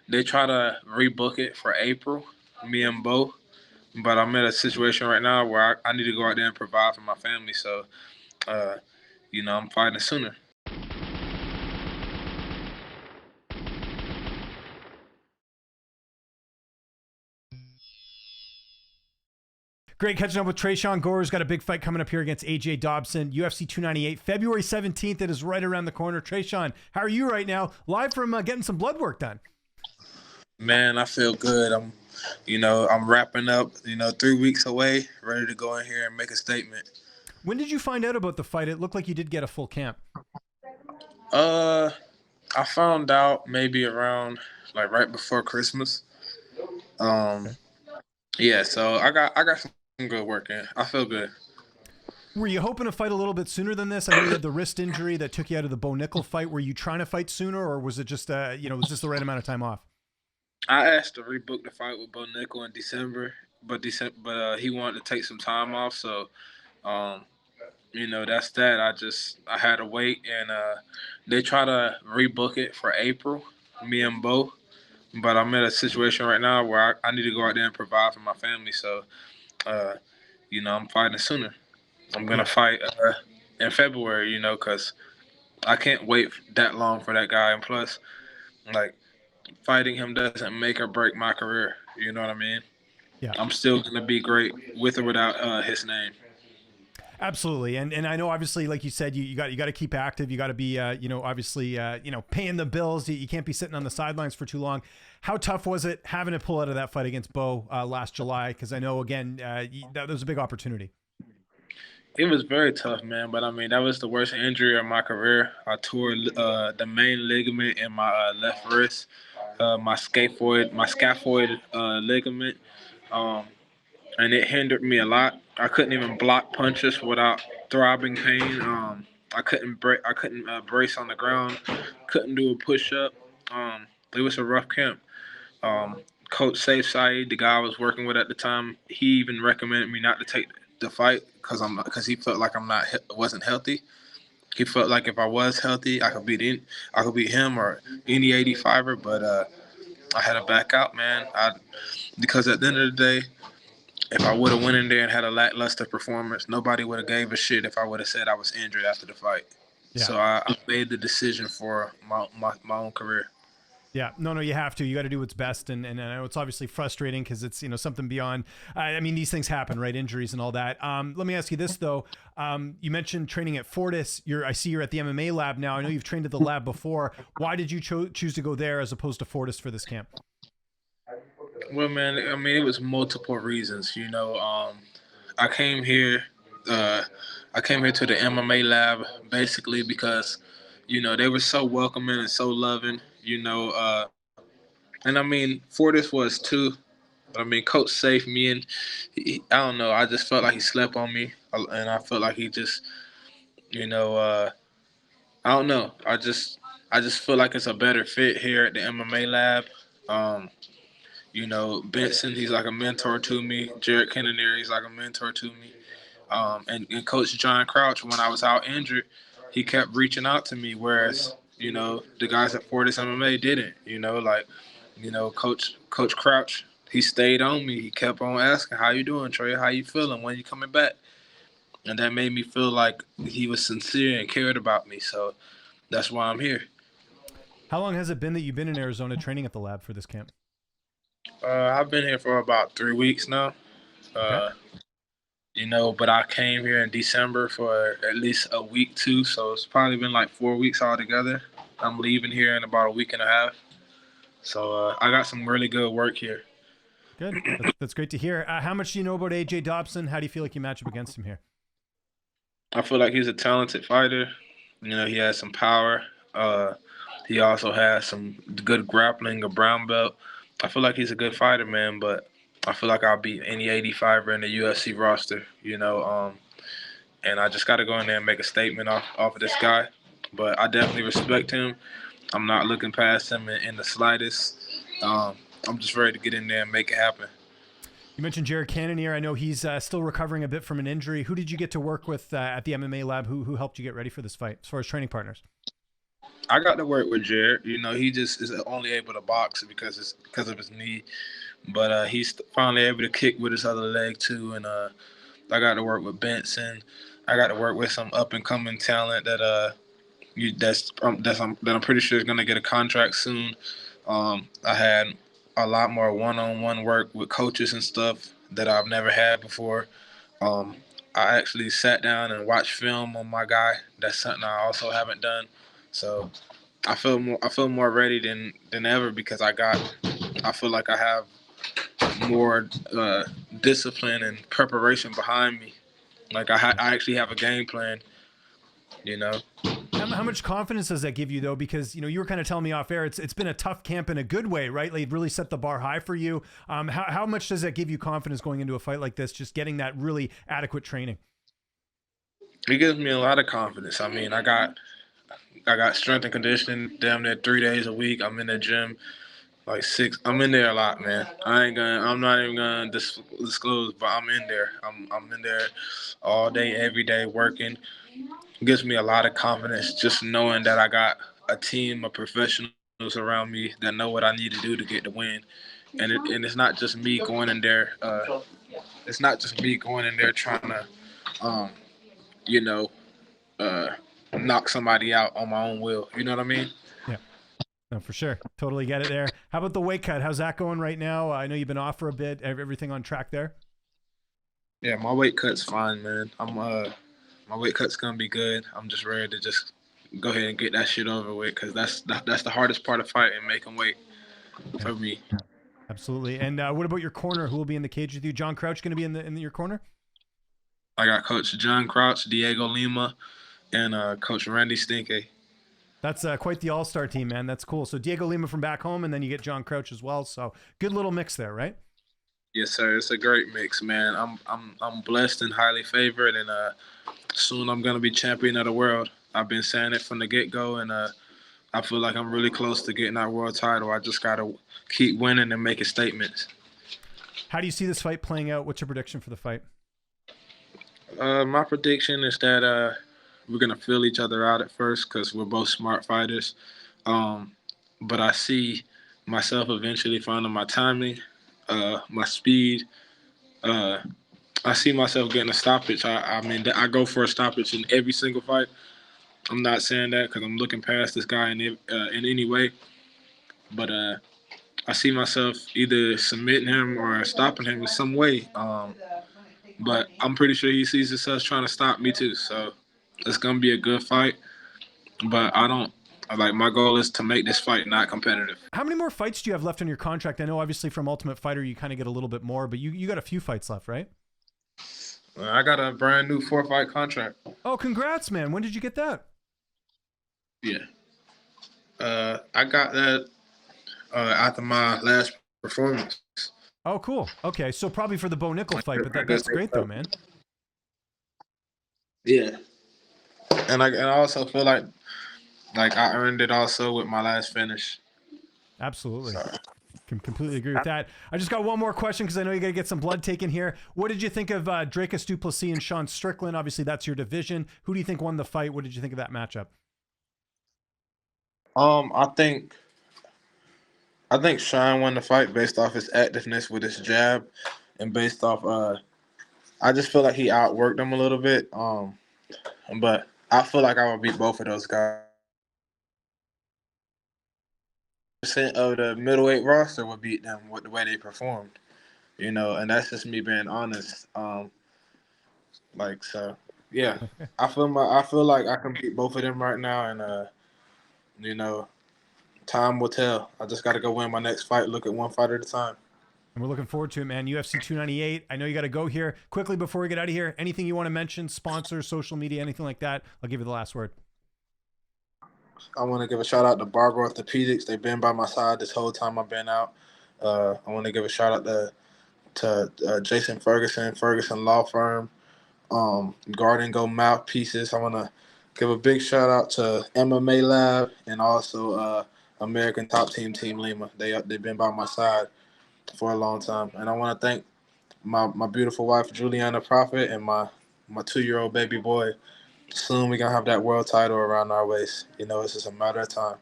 they try to rebook it for April, me and Bo. But I'm in a situation right now where I need to go out there and provide for my family. So, uh, I'm fighting sooner. Great catching up with Tresean Gore. He's got a big fight coming up here against AJ Dobson, UFC 298, February 17th. It is right around the corner. Tresean, how are you right now? Live from getting some blood work done. Man, I feel good. I'm wrapping up, 3 weeks away, ready to go in here and make a statement. When did you find out about the fight? It looked like you did get a full camp. I found out maybe around like right before Christmas. Okay. Yeah, so I got some good work in. I feel good. Were you hoping to fight a little bit sooner than this? I know you had the wrist injury that took you out of the Bo Nickel fight. Were you trying to fight sooner, or was it just was this the right amount of time off? I asked to rebook the fight with Bo Nickel in December, but he wanted to take some time off, so um, that's that. I had to wait, and they try to rebook it for April, me and Bo. But I'm in a situation right now where I need to go out there and provide for my family. So, I'm fighting sooner. I'm gonna fight in February, because I can't wait that long for that guy. And plus, like, fighting him doesn't make or break my career. You know what I mean? Yeah. I'm still gonna be great with or without his name. Absolutely. And I know, obviously, like you said, you got to keep active. You got to be, obviously, paying the bills. You can't be sitting on the sidelines for too long. How tough was it having to pull out of that fight against Bo last July? Because I know, again, that was a big opportunity. It was very tough, man. But I mean, that was the worst injury of my career. I tore the main ligament in my left wrist, my scaphoid ligament, and it hindered me a lot. I couldn't even block punches without throbbing pain. I couldn't brace on the ground. Couldn't do a push up. It was a rough camp. Coach Safe Saeed, the guy I was working with at the time, he even recommended me not to take the fight because he felt like wasn't healthy. He felt like if I was healthy, I could beat him or any 85er. But I had to back out, man. Because at the end of the day, if I would have went in there and had a lackluster performance, nobody would have gave a shit if I would have said I was injured after the fight. Yeah. So I made the decision for my own career. Yeah, no, you have to. You got to do what's best, and I know it's obviously frustrating because it's something beyond. I mean, these things happen, right? Injuries and all that. Let me ask you this though. You mentioned training at Fortis. I see you're at the MMA Lab now. I know you've trained at the lab before. Why did you choose to go there as opposed to Fortis for this camp? Well, man, I mean, it was multiple reasons. I came here. I came here to the MMA Lab basically because, they were so welcoming and so loving. And I mean, Fortis was too. But I mean, Coach Safe, I don't know. I just felt like he slept on me, and I felt like he just, I don't know. I just feel like it's a better fit here at the MMA Lab. Um, Benson, he's like a mentor to me. Jared Kennedy, he's like a mentor to me. And Coach John Crouch, when I was out injured, he kept reaching out to me, whereas, the guys at Fortis MMA didn't. Coach Crouch, he stayed on me. He kept on asking, "How you doing, Trey? How you feeling? When you coming back?" And that made me feel like he was sincere and cared about me. So that's why I'm here. How long has it been that you've been in Arizona training at the lab for this camp? I've been here for about 3 weeks now. Okay. But I came here in December for at least a week too, so it's probably been like 4 weeks altogether. I'm leaving here in about a week and a half, so I got some really good work here. Good. That's great to hear. How much do you know about AJ Dobson? How do you feel like you match up against him here? I feel like he's a talented fighter. He has some power. He also has some good grappling, a brown belt. I feel like he's a good fighter, man, but I feel like I'll beat any 85er in the UFC roster, and I just got to go in there and make a statement off of this guy. But I definitely respect him. I'm not looking past him in the slightest. I'm just ready to get in there and make it happen. You mentioned Jared Cannonier. I know he's still recovering a bit from an injury. Who did you get to work with at the MMA Lab? Who helped you get ready for this fight as far as training partners? I got to work with Jared. You know, he just is only able to box because of his knee, but he's finally able to kick with his other leg too. And I got to work with Benson. I got to work with some up and coming talent that I'm pretty sure is gonna get a contract soon. I had a lot more one-on-one work with coaches and stuff that I've never had before. Um, I actually sat down and watched film on my guy. That's something I also haven't done. So I feel more ready than ever because I feel like I have more discipline and preparation behind me. Like I actually have a game plan, you know. How much confidence does that give you though? Because you were kind of telling me off air, it's been a tough camp in a good way, right? Like really set the bar high for you. How much does that give you confidence going into a fight like this? Just getting that really adequate training. It gives me a lot of confidence. I mean, I got strength and conditioning damn near 3 days a week. I'm in the gym like six. I'm in there a lot, man. I'm not even gonna disclose, but I'm in there. I'm in there all day, every day, working. It gives me a lot of confidence just knowing that I got a team of professionals around me that know what I need to do to get the win. And it's not just me going in there. It's not just me going in there trying to, um, you know, uh, knock somebody out on my own will. You know what I mean? Yeah. No, for sure. Totally get it there. How about the weight cut? How's that going right now? I know you've been off for a bit. Everything on track there? Yeah, my weight cut's fine, man. My weight cut's gonna be good. I'm just ready to just go ahead and get that shit over with because that's the hardest part of fighting, making weight Yeah, for me. absolutely. And what about your corner? Who will be in the cage with you? John Crouch going to be in your corner? I got Coach John Crouch, Diego Lima, and Coach Randy Stinke. That's quite the all-star team, man. That's cool. So Diego Lima from back home, and then you get John Crouch as well. So good little mix there, right? Yes, sir. It's a great mix, man. I'm blessed and highly favored, and soon I'm gonna be champion of the world. I've been saying it from the get go, and I feel like I'm really close to getting that world title. I just gotta keep winning and making statements. How do you see this fight playing out? What's your prediction for the fight? My prediction is that we're gonna feel each other out at first because we're both smart fighters. Um, but I see myself eventually finding my timing, my speed. Uh, I see myself getting a stoppage. I mean, I go for a stoppage in every single fight. I'm not saying that because I'm looking past this guy in any way, but I see myself either submitting him or stopping him in some way. But I'm pretty sure he sees himself trying to stop me too. So it's gonna be a good fight. But I don't like my goal is to make this fight not competitive. How many more fights do you have left on your contract? I know obviously from Ultimate Fighter you kind of get a little bit more, but you got a few fights left, right? I got a brand new 4-fight contract. Oh, congrats, man. When did you get that? Yeah. I got that after my last performance. Oh, cool. Okay, so probably for the Bo Nickel fight, but that's great though, man. Yeah. And I also feel like I earned it also with my last finish. Absolutely. So. Can completely agree with that. I just got one more question because I know you got to get some blood taken here. What did you think of Dracus du Plessis and Sean Strickland? Obviously, that's your division. Who do you think won the fight? What did you think of that matchup? I think Sean won the fight based off his activeness with his jab, and based off I just feel like he outworked him a little bit. But I feel like I would beat both of those guys. Percent of the middleweight roster would beat them with the way they performed, and that's just me being honest. So, yeah, I feel like I can beat both of them right now, and you know, time will tell. I just got to go win my next fight. Look at one fight at a time. And we're looking forward to it, man. UFC 298. I know you got to go here quickly before we get out of here. Anything you want to mention? Sponsors, social media, anything like that? I'll give you the last word. I want to give a shout out to Barber Orthopedics. They've been by my side this whole time I've been out. I want to give a shout out to Jason Ferguson Law Firm, Garden Go Mouthpieces. I want to give a big shout out to MMA Lab and also American Top Team Lima. They've been by my side for a long time, and I want to thank my beautiful wife Juliana Prophet and my 2-year-old baby boy soon we're gonna have that world title around our waist. You know, it's just a matter of time.